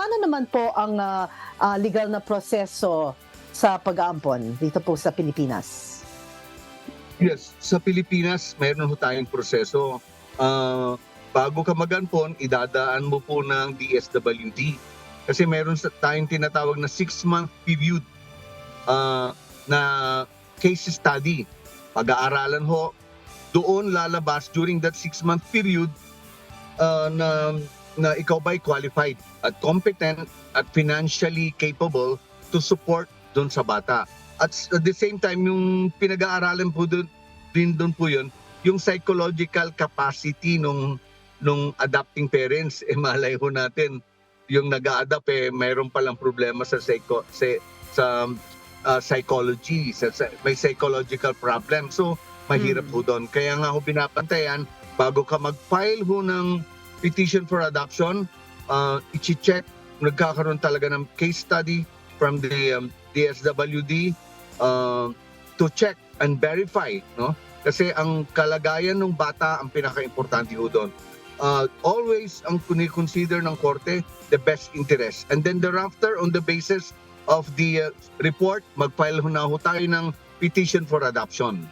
paano naman po ang legal na proseso sa pag-aampon dito po sa Pilipinas? Yes, sa Pilipinas, mayroon ho tayong proseso. Bago ka mag-ampon, idadaan mo po ng DSWD. Kasi mayroon tayong tinatawag na 6-month period na case study. Pag-aaralan ho, doon lalabas during that 6-month period na ikaw ba'y qualified at competent at financially capable to support doon sa bata. At the same time, yung pinag-aaralan po din doon po yun, yung psychological capacity nung adopting parents. Malay ho natin, yung nag-a-adopt mayroon palang problema sa psychology, may psychological problem. So, mahirap ho doon. Kaya nga ho binapantayan, bago ka mag-file ho ng petition for adoption, i-check, nagkakaroon talaga ng case study from the DSWD to check and verify, no? Kasi ang kalagayan ng bata ang pinaka-importante ho doon. Always ang kunikonsider ng korte the best interest. And then thereafter, on the basis of the report, mag-file ho na ho tayo ng petition for adoption.